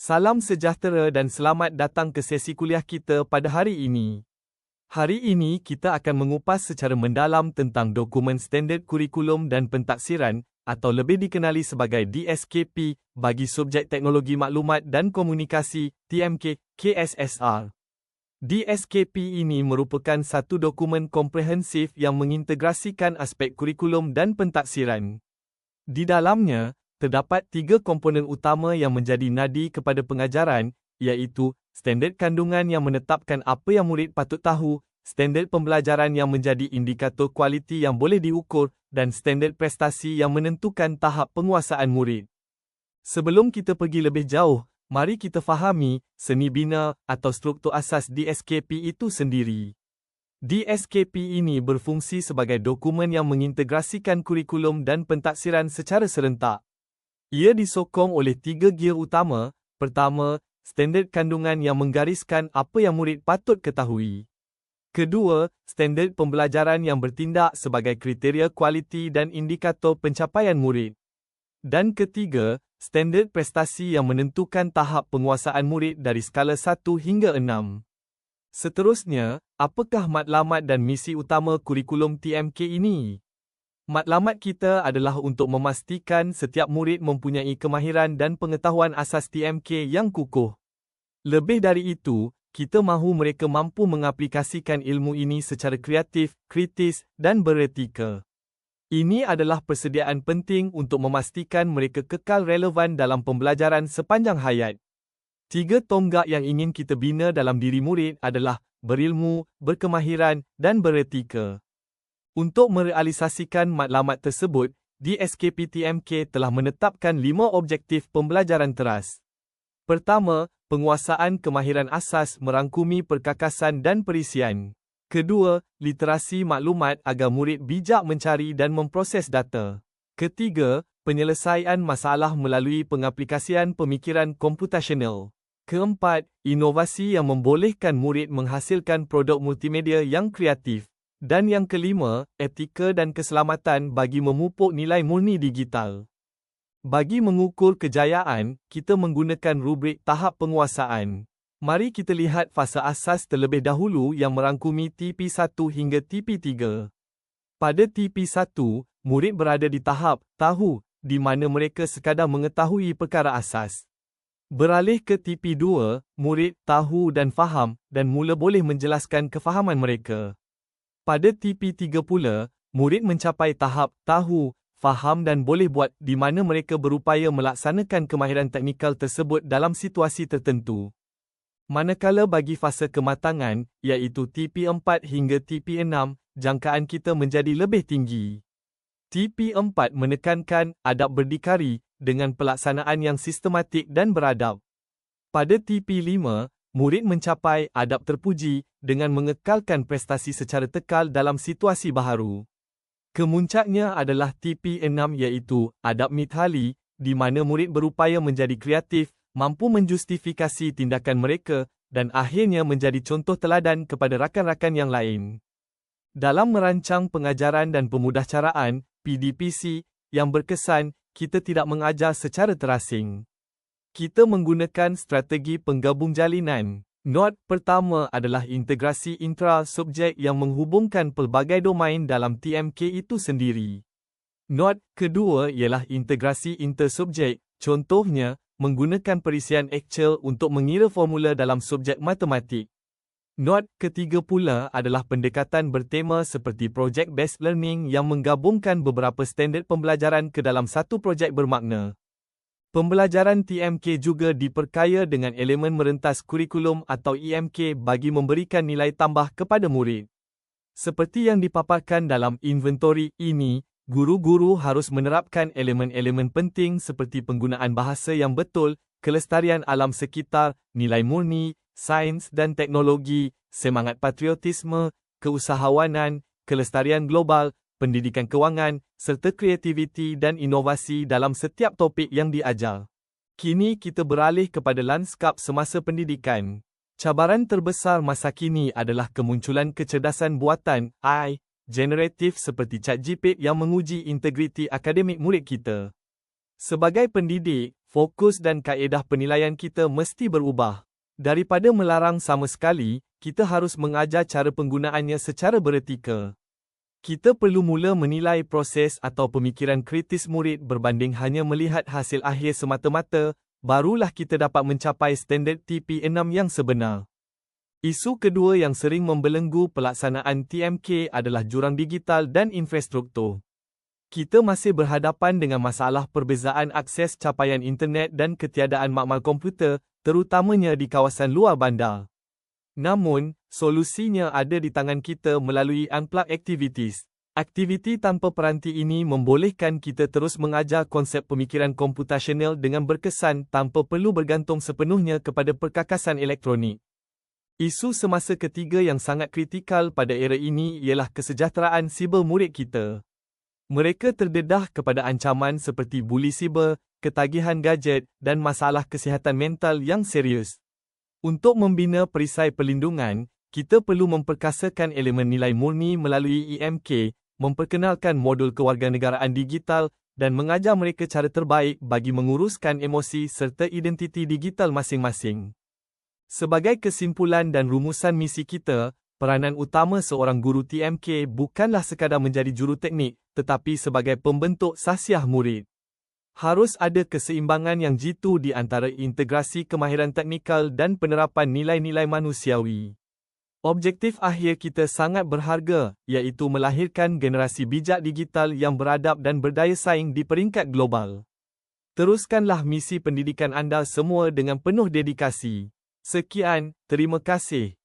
Salam sejahtera dan selamat datang ke sesi kuliah kita pada hari ini. Hari ini kita akan mengupas secara mendalam tentang dokumen standard kurikulum dan pentaksiran atau lebih dikenali sebagai DSKP bagi subjek teknologi maklumat dan komunikasi (TMK) KSSR. DSKP ini merupakan satu dokumen komprehensif yang mengintegrasikan aspek kurikulum dan pentaksiran. Di dalamnya, terdapat 3 komponen utama yang menjadi nadi kepada pengajaran, iaitu standard kandungan yang menetapkan apa yang murid patut tahu, standard pembelajaran yang menjadi indikator kualiti yang boleh diukur, dan standard prestasi yang menentukan tahap penguasaan murid. Sebelum kita pergi lebih jauh, mari kita fahami seni bina atau struktur asas DSKP itu sendiri. DSKP ini berfungsi sebagai dokumen yang mengintegrasikan kurikulum dan pentaksiran secara serentak. Ia disokong oleh 3 gear utama. Pertama, standard kandungan yang menggariskan apa yang murid patut ketahui. Kedua, standard pembelajaran yang bertindak sebagai kriteria kualiti dan indikator pencapaian murid. Dan ketiga, standard prestasi yang menentukan tahap penguasaan murid dari skala 1 hingga 6. Seterusnya, apakah matlamat dan misi utama kurikulum TMK ini? Matlamat kita adalah untuk memastikan setiap murid mempunyai kemahiran dan pengetahuan asas TMK yang kukuh. Lebih dari itu, kita mahu mereka mampu mengaplikasikan ilmu ini secara kreatif, kritis, dan beretika. Ini adalah persediaan penting untuk memastikan mereka kekal relevan dalam pembelajaran sepanjang hayat. 3 tonggak yang ingin kita bina dalam diri murid adalah berilmu, berkemahiran, dan beretika. Untuk merealisasikan matlamat tersebut, DSKP TMK telah menetapkan 5 objektif pembelajaran teras. Pertama, penguasaan kemahiran asas merangkumi perkakasan dan perisian. Kedua, literasi maklumat agar murid bijak mencari dan memproses data. Ketiga, penyelesaian masalah melalui pengaplikasian pemikiran komputasional. Keempat, inovasi yang membolehkan murid menghasilkan produk multimedia yang kreatif. Dan yang kelima, etika dan keselamatan bagi memupuk nilai murni digital. Bagi mengukur kejayaan, kita menggunakan rubrik tahap penguasaan. Mari kita lihat fasa asas terlebih dahulu yang merangkumi TP1 hingga TP3. Pada TP1, murid berada di tahap tahu, di mana mereka sekadar mengetahui perkara asas. Beralih ke TP2, murid tahu dan faham, dan mula boleh menjelaskan kefahaman mereka. Pada TP3 pula, murid mencapai tahap tahu, faham dan boleh buat di mana mereka berupaya melaksanakan kemahiran teknikal tersebut dalam situasi tertentu. Manakala bagi fasa kematangan, iaitu TP4 hingga TP6, jangkaan kita menjadi lebih tinggi. TP4 menekankan adab berdikari dengan pelaksanaan yang sistematik dan beradab. Pada TP5, murid mencapai adab terpuji dengan mengekalkan prestasi secara tekal dalam situasi baharu. Kemuncaknya adalah TP6 iaitu adab mithali, di mana murid berupaya menjadi kreatif, mampu menjustifikasi tindakan mereka, dan akhirnya menjadi contoh teladan kepada rakan-rakan yang lain. Dalam merancang pengajaran dan pemudahcaraan, PDPC, yang berkesan, kita tidak mengajar secara terasing. Kita menggunakan strategi penggabung jalinan. Nod pertama adalah integrasi intra-subjek yang menghubungkan pelbagai domain dalam TMK itu sendiri. Nod kedua ialah integrasi intersubjek, contohnya, menggunakan perisian Excel untuk mengira formula dalam subjek matematik. Nod ketiga pula adalah pendekatan bertema seperti project-based learning yang menggabungkan beberapa standard pembelajaran ke dalam satu projek bermakna. Pembelajaran TMK juga diperkaya dengan elemen merentas kurikulum atau EMK bagi memberikan nilai tambah kepada murid. Seperti yang dipaparkan dalam inventori ini, guru-guru harus menerapkan elemen-elemen penting seperti penggunaan bahasa yang betul, kelestarian alam sekitar, nilai murni, sains dan teknologi, semangat patriotisme, keusahawanan, kelestarian global, pendidikan kewangan, serta kreativiti dan inovasi dalam setiap topik yang diajar. Kini kita beralih kepada lanskap semasa pendidikan. Cabaran terbesar masa kini adalah kemunculan kecerdasan buatan, AI, generatif seperti ChatGPT yang menguji integriti akademik murid kita. Sebagai pendidik, fokus dan kaedah penilaian kita mesti berubah. Daripada melarang sama sekali, kita harus mengajar cara penggunaannya secara beretika. Kita perlu mula menilai proses atau pemikiran kritis murid berbanding hanya melihat hasil akhir semata-mata, barulah kita dapat mencapai standard TP6 yang sebenar. Isu kedua yang sering membelenggu pelaksanaan TMK adalah jurang digital dan infrastruktur. Kita masih berhadapan dengan masalah perbezaan akses capaian internet dan ketiadaan makmal komputer, terutamanya di kawasan luar bandar. Namun, solusinya ada di tangan kita melalui Unplugged Activities. Aktiviti tanpa peranti ini membolehkan kita terus mengajar konsep pemikiran komputasional dengan berkesan tanpa perlu bergantung sepenuhnya kepada perkakasan elektronik. Isu semasa ketiga yang sangat kritikal pada era ini ialah kesejahteraan siber murid kita. Mereka terdedah kepada ancaman seperti buli siber, ketagihan gadget dan masalah kesihatan mental yang serius. Untuk membina perisai perlindungan, kita perlu memperkasakan elemen nilai murni melalui EMK, memperkenalkan modul kewarganegaraan digital dan mengajar mereka cara terbaik bagi menguruskan emosi serta identiti digital masing-masing. Sebagai kesimpulan dan rumusan misi kita, peranan utama seorang guru TMK bukanlah sekadar menjadi juru teknik, tetapi sebagai pembentuk sahsiah murid. Harus ada keseimbangan yang jitu di antara integrasi kemahiran teknikal dan penerapan nilai-nilai manusiawi. Objektif akhir kita sangat berharga, iaitu melahirkan generasi bijak digital yang beradab dan berdaya saing di peringkat global. Teruskanlah misi pendidikan anda semua dengan penuh dedikasi. Sekian, terima kasih.